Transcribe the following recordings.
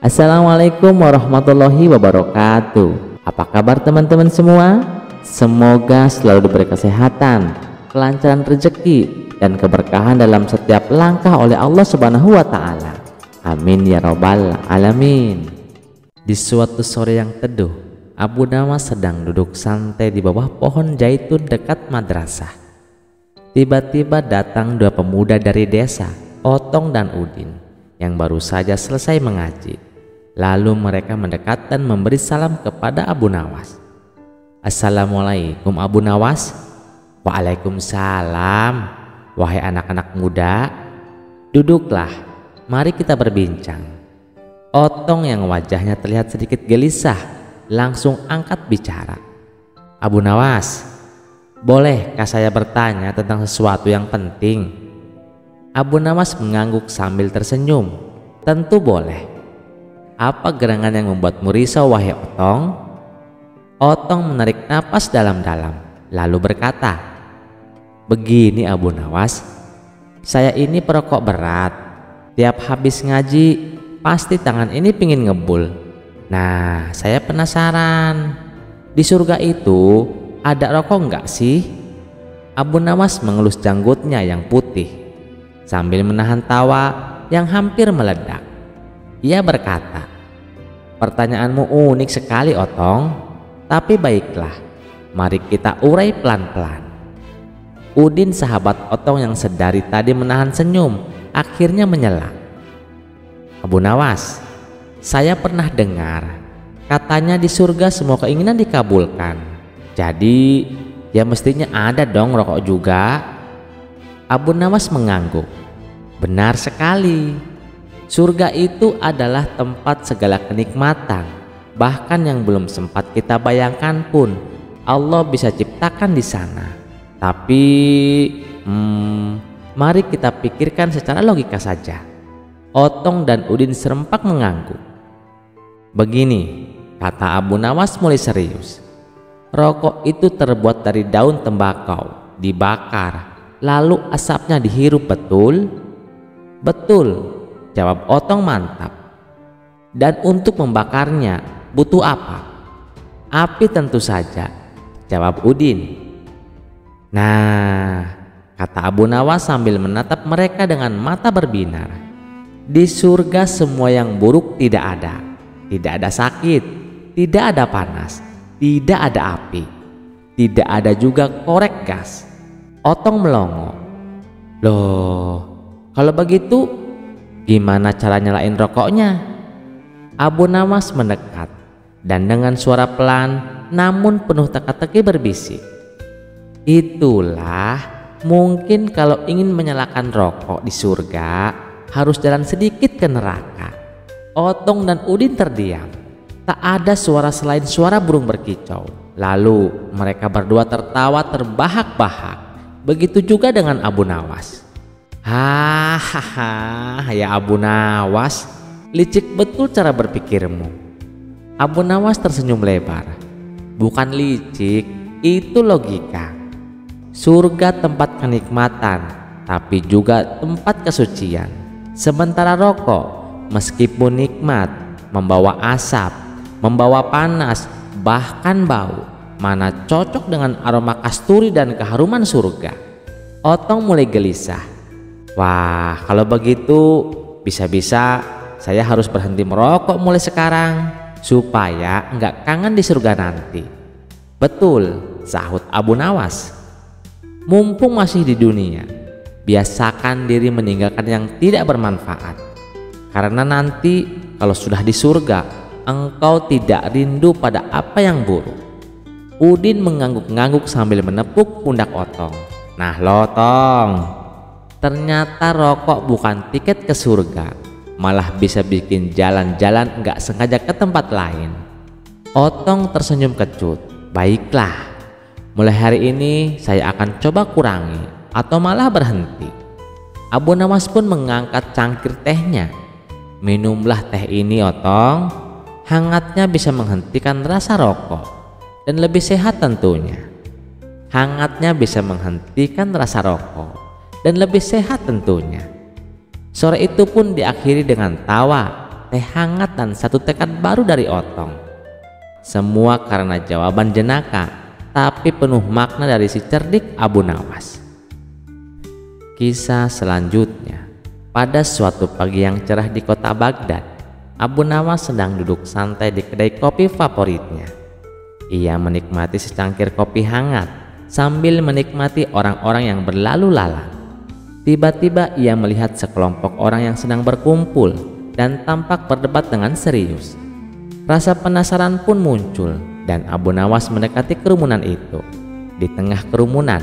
Assalamualaikum warahmatullahi wabarakatuh. Apa kabar teman-teman semua? Semoga selalu diberi kesehatan, kelancaran rezeki, dan keberkahan dalam setiap langkah oleh Allah Subhanahu wa Ta'ala. Amin ya Rabbal Alamin. Di suatu sore yang teduh, Abu Nawas sedang duduk santai di bawah pohon zaitun dekat madrasah. Tiba-tiba datang dua pemuda dari desa, Otong dan Udin, yang baru saja selesai mengaji. Lalu mereka mendekat dan memberi salam kepada Abu Nawas. Assalamualaikum Abu Nawas. Waalaikumsalam. Wahai anak-anak muda, duduklah, mari kita berbincang. Otong yang wajahnya terlihat sedikit gelisah langsung angkat bicara. Abu Nawas, bolehkah saya bertanya tentang sesuatu yang penting? Abu Nawas mengangguk sambil tersenyum. Tentu boleh. Apa gerangan yang membuatmu risau, wahai Otong? Otong menarik napas dalam-dalam lalu berkata, begini Abu Nawas, saya ini perokok berat. Tiap habis ngaji pasti tangan ini pingin ngebul. Nah, saya penasaran, di surga itu ada rokok enggak sih? Abu Nawas mengelus janggutnya yang putih sambil menahan tawa yang hampir meledak. Ia berkata, pertanyaanmu unik sekali Otong, tapi baiklah, mari kita urai pelan-pelan. Udin, sahabat Otong yang sedari tadi menahan senyum, akhirnya menyela. Abu Nawas, saya pernah dengar katanya di surga semua keinginan dikabulkan. Jadi ya mestinya ada dong rokok juga. Abu Nawas mengangguk. Benar sekali. Surga itu adalah tempat segala kenikmatan. Bahkan yang belum sempat kita bayangkan pun Allah bisa ciptakan di sana. Tapi mari kita pikirkan secara logika saja. Otong dan Udin serempak mengangguk. Begini, kata Abu Nawas mulai serius. Rokok itu terbuat dari daun tembakau, dibakar, lalu asapnya dihirup, betul? Betul, jawab Otong mantap. Dan untuk membakarnya butuh apa? Api tentu saja, jawab Udin. Nah, kata Abu Nawas sambil menatap mereka dengan mata berbinar. Di surga semua yang buruk tidak ada. Tidak ada sakit, tidak ada panas, tidak ada api, tidak ada juga korek gas. Otong melongo. Loh, kalau begitu gimana cara nyalain rokoknya? Abu Nawas mendekat dan dengan suara pelan namun penuh teka-teki berbisik. Itulah, mungkin kalau ingin menyalakan rokok di surga harus jalan sedikit ke neraka. Otong dan Udin terdiam. Tak ada suara selain suara burung berkicau. Lalu mereka berdua tertawa terbahak-bahak. Begitu juga dengan Abu Nawas. Hahaha, ya Abu Nawas, licik betul cara berpikirmu. Abu Nawas tersenyum lebar. Bukan licik, itu logika. Surga tempat kenikmatan, tapi juga tempat kesucian. Sementara rokok, meskipun nikmat, membawa asap, membawa panas, bahkan bau, mana cocok dengan aroma kasturi dan keharuman surga. Otong mulai gelisah. Wah, kalau begitu bisa-bisa saya harus berhenti merokok mulai sekarang supaya nggak kangen di surga nanti. Betul, sahut Abu Nawas. Mumpung masih di dunia, biasakan diri meninggalkan yang tidak bermanfaat. Karena nanti kalau sudah di surga, engkau tidak rindu pada apa yang buruk. Udin mengangguk-ngangguk sambil menepuk pundak Otong. Nah lo Tong, ternyata rokok bukan tiket ke surga, malah bisa bikin jalan-jalan nggak sengaja ke tempat lain. Otong tersenyum kecut. Baiklah, mulai hari ini saya akan coba kurangi atau malah berhenti. Abu Nawas pun mengangkat cangkir tehnya. Minumlah teh ini Otong, hangatnya bisa menghentikan rasa rokok dan lebih sehat tentunya. Hangatnya bisa menghentikan rasa rokok dan lebih sehat tentunya. Sore itu pun diakhiri dengan tawa, teh hangat dan satu tekad baru dari Otong. Semua karena jawaban jenaka, tapi penuh makna dari si cerdik Abu Nawas. Kisah selanjutnya, pada suatu pagi yang cerah di kota Baghdad, Abu Nawas sedang duduk santai di kedai kopi favoritnya. Ia menikmati secangkir kopi hangat sambil menikmati orang-orang yang berlalu lalang. Tiba-tiba ia melihat sekelompok orang yang sedang berkumpul dan tampak berdebat dengan serius. Rasa penasaran pun muncul dan Abu Nawas mendekati kerumunan itu. Di tengah kerumunan,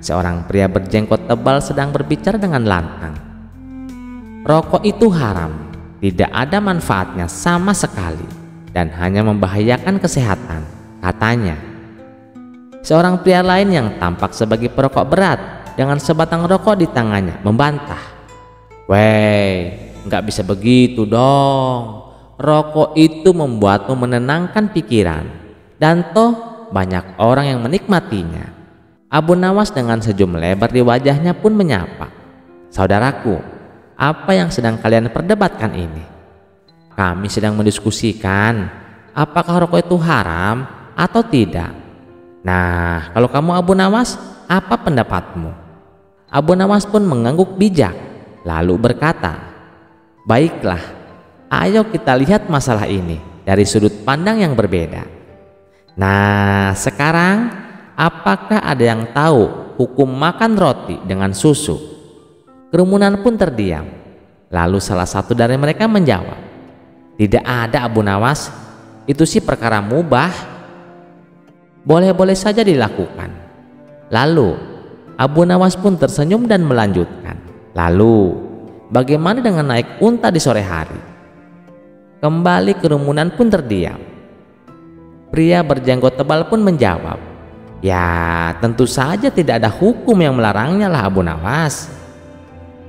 seorang pria berjenggot tebal sedang berbicara dengan lantang. Rokok itu haram, tidak ada manfaatnya sama sekali dan hanya membahayakan kesehatan, katanya. Seorang pria lain yang tampak sebagai perokok berat dengan sebatang rokok di tangannya membantah. "Weh, nggak bisa begitu dong. Rokok itu membuatmu menenangkan pikiran dan toh banyak orang yang menikmatinya." Abu Nawas dengan senyum lebar di wajahnya pun menyapa, "Saudaraku, apa yang sedang kalian perdebatkan ini?" "Kami sedang mendiskusikan apakah rokok itu haram atau tidak." "Nah, kalau kamu Abu Nawas, apa pendapatmu?" Abu Nawas pun mengangguk bijak, lalu berkata, "Baiklah, ayo kita lihat masalah ini dari sudut pandang yang berbeda. Nah, sekarang apakah ada yang tahu hukum makan roti dengan susu?" Kerumunan pun terdiam. Lalu salah satu dari mereka menjawab, "Tidak ada Abu Nawas, itu sih perkara mubah. Boleh-boleh saja dilakukan." Lalu Abu Nawas pun tersenyum dan melanjutkan, "Lalu bagaimana dengan naik unta di sore hari?" Kembali kerumunan pun terdiam. Pria berjenggot tebal pun menjawab, "Ya tentu saja tidak ada hukum yang melarangnya lah Abu Nawas."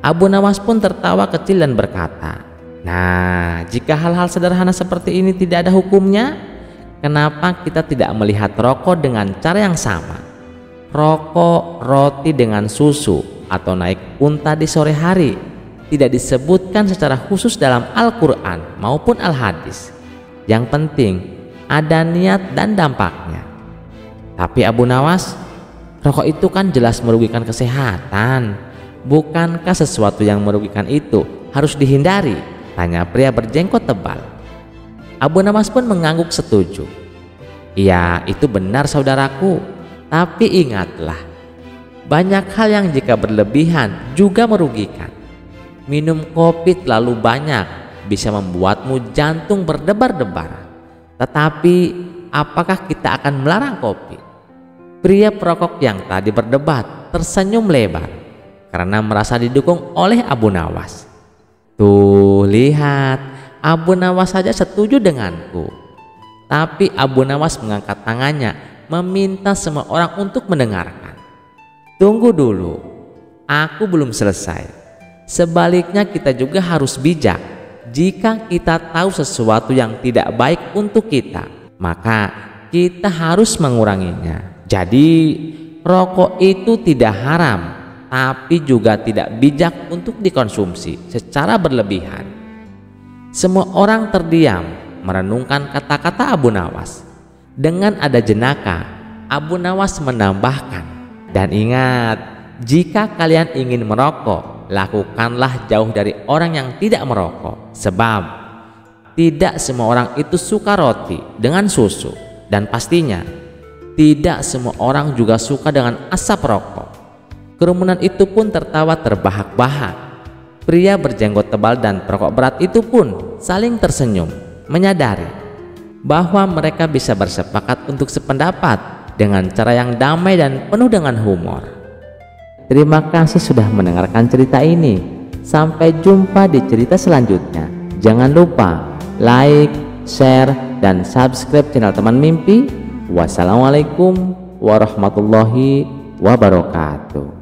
Abu Nawas pun tertawa kecil dan berkata, "Nah, jika hal-hal sederhana seperti ini tidak ada hukumnya, kenapa kita tidak melihat rokok dengan cara yang sama? Rokok, roti dengan susu, atau naik unta di sore hari tidak disebutkan secara khusus dalam Al-Quran maupun Al-Hadis. Yang penting ada niat dan dampaknya." "Tapi Abu Nawas, rokok itu kan jelas merugikan kesehatan. Bukankah sesuatu yang merugikan itu harus dihindari?" tanya pria berjenggot tebal. Abu Nawas pun mengangguk setuju. "Iya, itu benar saudaraku. Tapi ingatlah, banyak hal yang jika berlebihan juga merugikan. Minum kopi terlalu banyak bisa membuatmu jantung berdebar-debar. Tetapi apakah kita akan melarang kopi?" Pria perokok yang tadi berdebat tersenyum lebar karena merasa didukung oleh Abu Nawas. "Tuh lihat, Abu Nawas saja setuju denganku." Tapi Abu Nawas mengangkat tangannya meminta semua orang untuk mendengarkan. "Tunggu dulu, aku belum selesai. Sebaliknya kita juga harus bijak. Jika kita tahu sesuatu yang tidak baik untuk kita, maka kita harus menguranginya. Jadi rokok itu tidak haram, tapi juga tidak bijak untuk dikonsumsi secara berlebihan." Semua orang terdiam merenungkan kata-kata Abu Nawas. Dengan ada jenaka, Abu Nawas menambahkan, "Dan ingat, jika kalian ingin merokok, lakukanlah jauh dari orang yang tidak merokok. Sebab tidak semua orang itu suka roti dengan susu, dan pastinya tidak semua orang juga suka dengan asap rokok." Kerumunan itu pun tertawa terbahak-bahak. Pria berjenggot tebal dan perokok berat itu pun saling tersenyum, menyadari bahwa mereka bisa bersepakat untuk sependapat dengan cara yang damai dan penuh dengan humor. Terima kasih sudah mendengarkan cerita ini. Sampai jumpa di cerita selanjutnya. Jangan lupa like, share, dan subscribe channel Teman Mimpi. Wassalamualaikum warahmatullahi wabarakatuh.